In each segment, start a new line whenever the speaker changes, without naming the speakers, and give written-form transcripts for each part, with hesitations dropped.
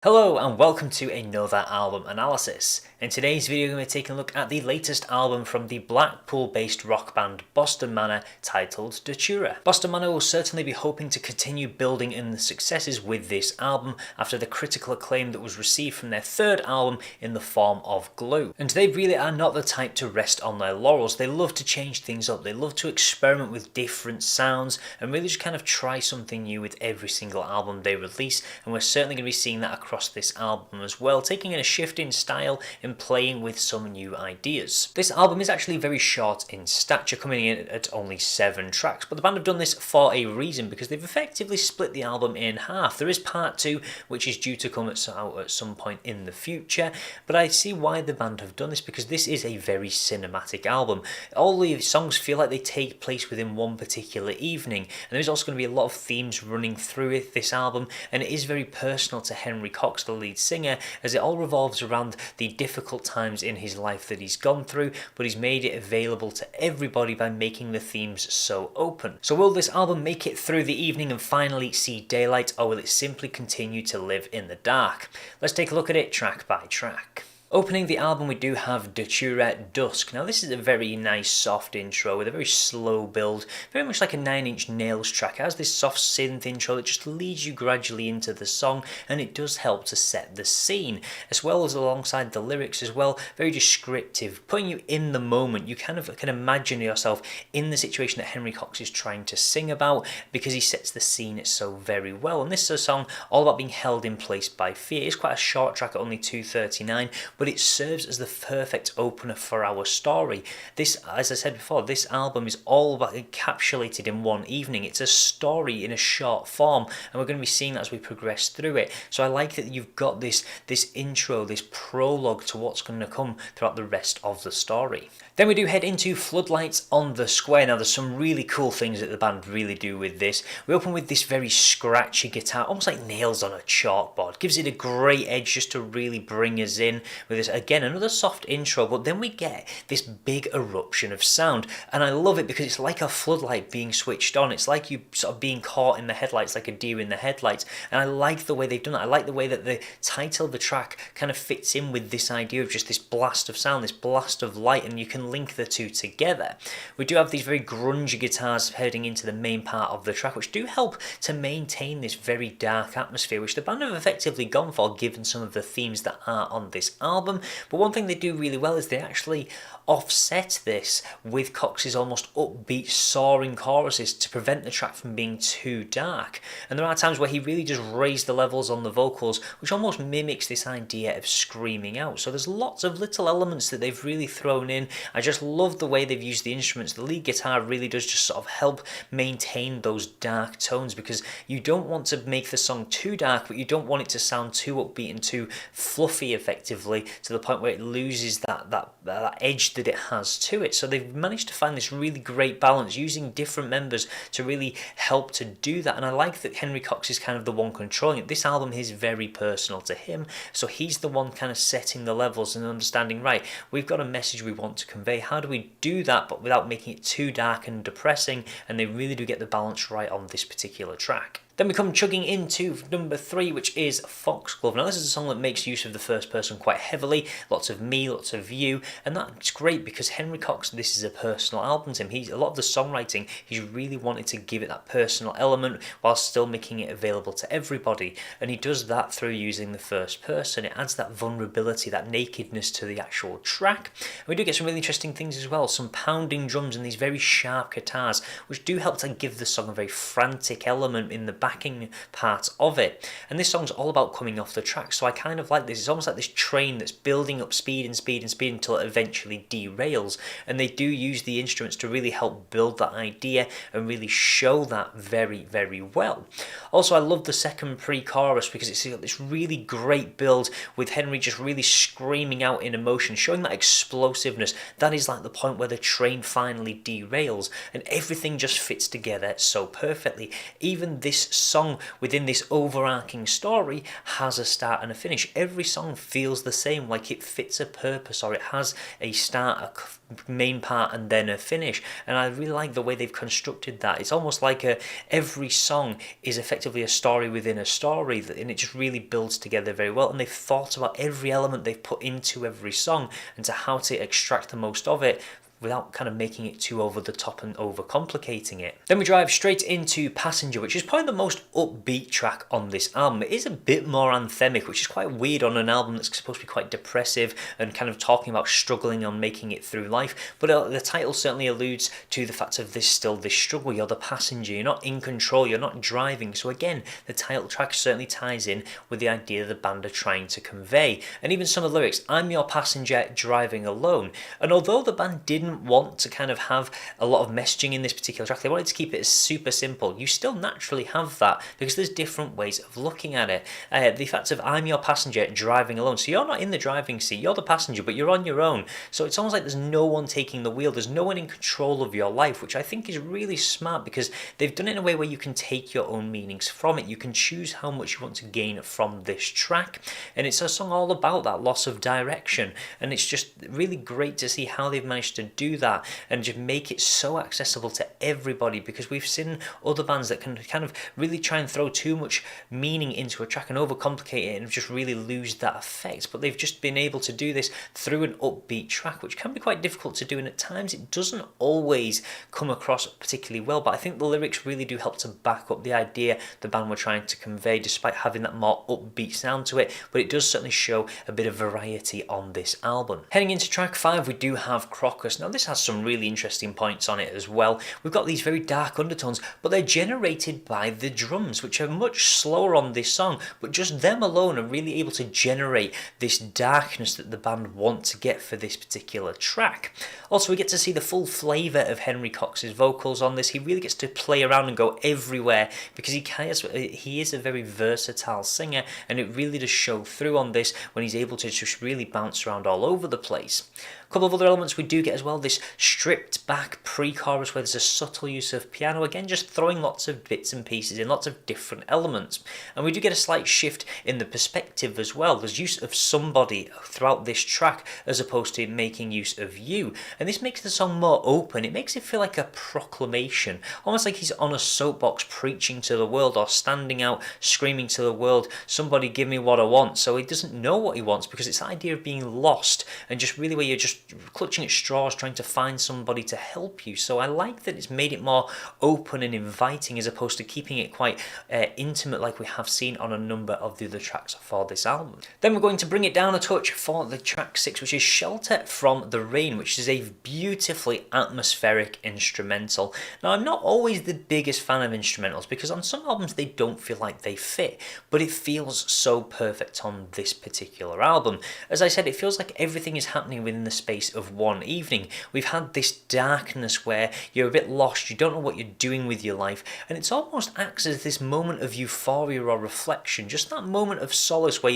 Hello and welcome to another album analysis. In today's video we're going to be taking a look at the latest album from the Blackpool based rock band Boston Manor titled Datura. Boston Manor will certainly be hoping to continue building in the successes with this album after the critical acclaim that was received from their third album in the form of Glue. And they really are not the type to rest on their laurels. They love to change things up, they love to experiment with different sounds and really just kind of try something new with every single album they release, and we're certainly going to be seeing that across this album as well, taking in a shift in style and playing with some new ideas. This album is actually very short in stature, coming in at only 7 tracks, but the band have done this for a reason because they've effectively split the album in half. There is part 2 which is due to come out at some point in the future, but I see why the band have done this because this is a very cinematic album. All the songs feel like they take place within one particular evening, and there's also going to be a lot of themes running through this album, and it is very personal to Henry Cox, the lead singer, as it all revolves around the difficult times in his life that he's gone through, but he's made it available to everybody by making the themes so open. So will this album make it through the evening and finally see daylight, or will it simply continue to live in the dark? Let's take a look at it track by track. Opening the album we do have Datura Dusk. Now this is a very nice soft intro with a very slow build, very much like a 9 Inch Nails track. It has this soft synth intro that just leads you gradually into the song, and it does help to set the scene, as well as alongside the lyrics as well, very descriptive, putting you in the moment. You kind of can imagine yourself in the situation that Henry Cox is trying to sing about because he sets the scene so very well. And this is a song all about being held in place by fear. It's quite a short track at only 2:39, but it serves as the perfect opener for our story. This, as I said before, this album is all about encapsulated in one evening. It's a story in a short form, and we're going to be seeing that as we progress through it. So I like that you've got this intro, this prologue to what's going to come throughout the rest of the story. Then we do head into Floodlights on the Square. Now there's some really cool things that the band really do with this. We open with this very scratchy guitar, almost like nails on a chalkboard. Gives it a great edge just to really bring us in with this. Again, another soft intro, but then we get this big eruption of sound, and I love it because it's like a floodlight being switched on. It's like you sort of being caught in the headlights, like a deer in the headlights, and I like the way they've done that. I like the way that the title of the track kind of fits in with this idea of just this blast of sound, this blast of light, and you can link the two together. We do have these very grungy guitars heading into the main part of the track, which do help to maintain this very dark atmosphere, which the band have effectively gone for given some of the themes that are on this album. But one thing they do really well is they actually offset this with Cox's almost upbeat, soaring choruses to prevent the track from being too dark. And there are times where he really does raise the levels on the vocals, which almost mimics this idea of screaming out. So there's lots of little elements that they've really thrown in. I just love the way they've used the instruments. The lead guitar really does just sort of help maintain those dark tones, because you don't want to make the song too dark, but you don't want it to sound too upbeat and too fluffy effectively to the point where it loses that edge that it has to it. So they've managed to find this really great balance using different members to really help to do that, and I like that Henry Cox is kind of the one controlling it. This album is very personal to him, so he's the one kind of setting the levels and understanding, right, we've got a message we want to convey, how do we do that but without making it too dark and depressing, and they really do get the balance right on this particular track. Then we come chugging into number 3, which is Foxglove. Now this is a song that makes use of the first person quite heavily, lots of me, lots of you, and that's great because Henry Cox, this is a personal album to him. A lot of the songwriting, he's really wanted to give it that personal element while still making it available to everybody, and he does that through using the first person. It adds that vulnerability, that nakedness to the actual track. And we do get some really interesting things as well, some pounding drums and these very sharp guitars, which do help to give the song a very frantic element in the backing part of it. And this song's all about coming off the track, so I kind of like this. It's almost like this train that's building up speed and speed and speed until it eventually derails, and they do use the instruments to really help build that idea and really show that very, very well. Also, I love the second pre-chorus because it's got this really great build with Henry just really screaming out in emotion, showing that explosiveness. That is like the point where the train finally derails, and everything just fits together so perfectly. Even this song within this overarching story has a start and a finish. Every song feels the same, like it fits a purpose, or it has a start, a main part, and then a finish. And I really like the way they've constructed that. It's almost like every song is effectively a story within a story, and it just really builds together very well. And they've thought about every element they've put into every song and to how to extract the most of it without kind of making it too over the top and overcomplicating it. Then we drive straight into Passenger, which is probably the most upbeat track on this album. It is a bit more anthemic, which is quite weird on an album that's supposed to be quite depressive and kind of talking about struggling on making it through life. But the title certainly alludes to the fact of this struggle. You're the passenger, you're not in control, you're not driving. So again, the title track certainly ties in with the idea the band are trying to convey. And even some of the lyrics, I'm your passenger driving alone. And although the band didn't want to kind of have a lot of messaging in this particular track, they wanted to keep it super simple. You still naturally have that because there's different ways of looking at it. The fact of I'm your passenger driving alone, so you're not in the driving seat, you're the passenger, but you're on your own. So it's almost like there's no one taking the wheel, there's no one in control of your life, which I think is really smart because they've done it in a way where you can take your own meanings from it. You can choose how much you want to gain from this track, and it's a song all about that loss of direction, and it's just really great to see how they've managed to do that and just make it so accessible to everybody, because we've seen other bands that can kind of really try and throw too much meaning into a track and overcomplicate it and just really lose that effect. But they've just been able to do this through an upbeat track, which can be quite difficult to do, and at times it doesn't always come across particularly well, but I think the lyrics really do help to back up the idea the band were trying to convey, despite having that more upbeat sound to it. But it does certainly show a bit of variety on this album. Heading into track 5, we do have Crocus. Now this has some really interesting points on it as well. We've got these very dark undertones, but they're generated by the drums, which are much slower on this song, but just them alone are really able to generate this darkness that the band want to get for this particular track. Also, we get to see the full flavour of Henry Cox's vocals on this. He really gets to play around and go everywhere because he is a very versatile singer, and it really does show through on this when he's able to just really bounce around all over the place. A couple of other elements we do get as well, this stripped back pre-chorus where there's a subtle use of piano, again just throwing lots of bits and pieces in, lots of different elements. And we do get a slight shift in the perspective as well. There's use of somebody throughout this track as opposed to making use of you, and this makes the song more open. It makes it feel like a proclamation, almost like he's on a soapbox preaching to the world or standing out screaming to the world, somebody give me what I want. So he doesn't know what he wants because it's the idea of being lost and just really where you're just clutching at straws trying to find somebody to help you. So I like that it's made it more open and inviting as opposed to keeping it quite intimate like we have seen on a number of the other tracks for this album. Then we're going to bring it down a touch for the track 6, which is Shelter from the Rain, which is a beautifully atmospheric instrumental. Now I'm not always the biggest fan of instrumentals because on some albums they don't feel like they fit, but it feels so perfect on this particular album. As I said, it feels like everything is happening within the space of one evening. We've had this darkness where you're a bit lost, you don't know what you're doing with your life, and it's almost acts as this moment of euphoria or reflection, just that moment of solace where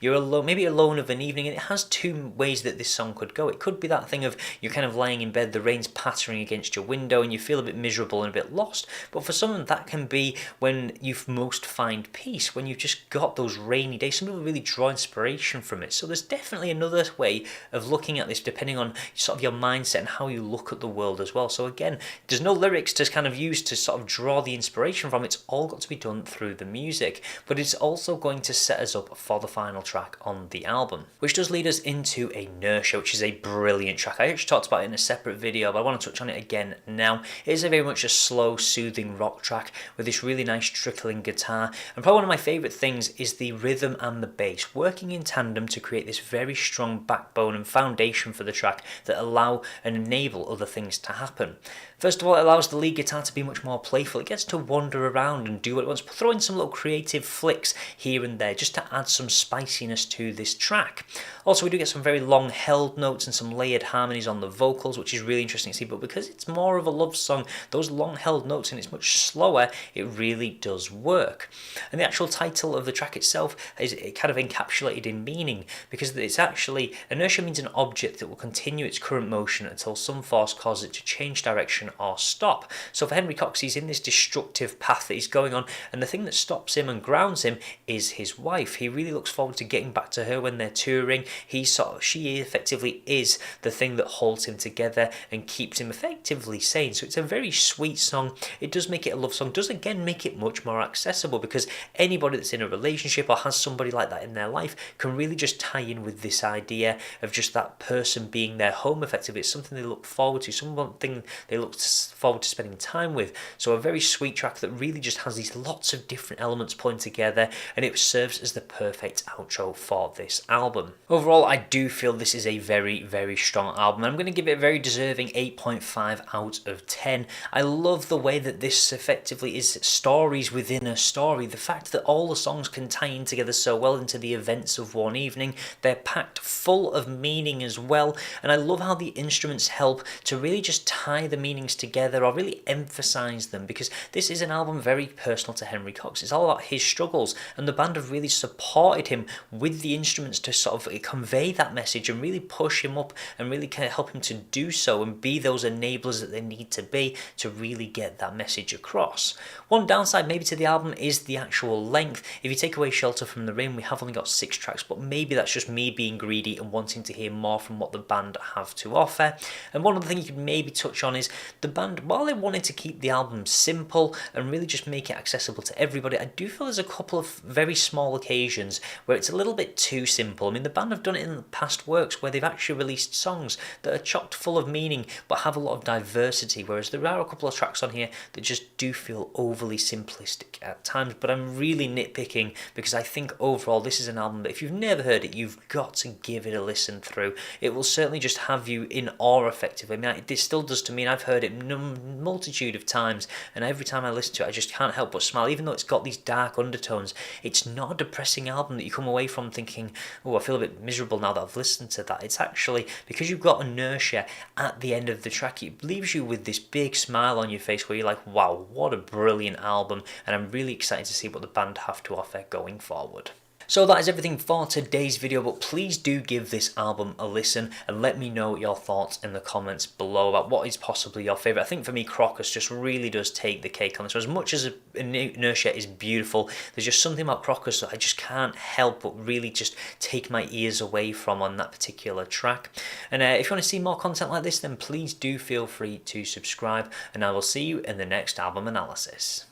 you're alone, maybe alone of an evening. And it has two ways that this song could go. It could be that thing of you're kind of lying in bed, the rain's pattering against your window and you feel a bit miserable and a bit lost, but for someone that can be when you most find peace, when you've just got those rainy days. Some people really draw inspiration from it. So there's definitely another way of looking at this depending on sort of your mindset and how you look at the world as well. So again, there's no lyrics to kind of use to sort of draw the inspiration from. It's all got to be done through the music, but it's also going to set us up for the final track on the album, which does lead us into Inertia, which is a brilliant track. I actually talked about it in a separate video, but I want to touch on it again now. It is very much a slow, soothing rock track with this really nice trickling guitar, and probably one of my favourite things is the rhythm and the bass working in tandem to create this very strong backbone and foundation for the track that allow and enable other things to happen. First of all, it allows the lead guitar to be much more playful. It gets to wander around and do what it wants, throw in some little creative flicks here and there just to add some spiciness to this track. Also, we do get some very long held notes and some layered harmonies on the vocals, which is really interesting to see, but because it's more of a love song, those long held notes and it's much slower, it really does work. And the actual title of the track itself is kind of encapsulated in meaning, because it's actually, inertia means an object that will continue its current motion motion until some force causes it to change direction or stop. So for Henry Cox, he's in this destructive path that he's going on, and the thing that stops him and grounds him is his wife. He really looks forward to getting back to her when they're touring. She effectively is the thing that holds him together and keeps him effectively sane. So it's a very sweet song. It does make it a love song, does again make it much more accessible, because anybody that's in a relationship or has somebody like that in their life can really just tie in with this idea of just that person being their home effectively. It's something they look forward to, something they look forward to spending time with. So a very sweet track that really just has these lots of different elements pulling together, and it serves as the perfect outro for this album. Overall, I do feel this is a very, very strong album. I'm going to give it a very deserving 8.5 out of 10. I love the way that this effectively is stories within a story. The fact that all the songs can tie in together so well into the events of one evening. They're packed full of meaning as well, and I love how the instruments help to really just tie the meanings together or really emphasize them, because this is an album very personal to Henry Cox. It's all about his struggles, and the band have really supported him with the instruments to sort of convey that message and really push him up and really kind of help him to do so and be those enablers that they need to be to really get that message across. One downside maybe to the album is the actual length. If you take away Shelter from the Rain, we have only got 6 tracks, but maybe that's just me being greedy and wanting to hear more from what the band have to offer. And one other thing you could maybe touch on is the band, while they wanted to keep the album simple and really just make it accessible to everybody, I do feel there's a couple of very small occasions where it's a little bit too simple. I mean, the band have done it in the past works where they've actually released songs that are chock full of meaning but have a lot of diversity, whereas there are a couple of tracks on here that just do feel overly simplistic at times. But I'm really nitpicking, because I think overall this is an album that if you've never heard it, you've got to give it a listen through. It will certainly just have you in awe effectively. I mean, it still does to me, and I've heard it multitude of times, and every time I listen to it I just can't help but smile. Even though it's got these dark undertones, it's not a depressing album that you come away from thinking, oh, I feel a bit miserable now that I've listened to that. It's actually, because you've got inertia at the end of the track, it leaves you with this big smile on your face where you're like, wow, what a brilliant album, and I'm really excited to see what the band have to offer going forward. So that is everything for today's video, but please do give this album a listen and let me know your thoughts in the comments below about what is possibly your favourite. I think for me, Crocus just really does take the cake on this. So as much as Inertia is beautiful, there's just something about Crocus that I just can't help but really just take my ears away from on that particular track. And if you want to see more content like this, then please do feel free to subscribe, and I will see you in the next album analysis.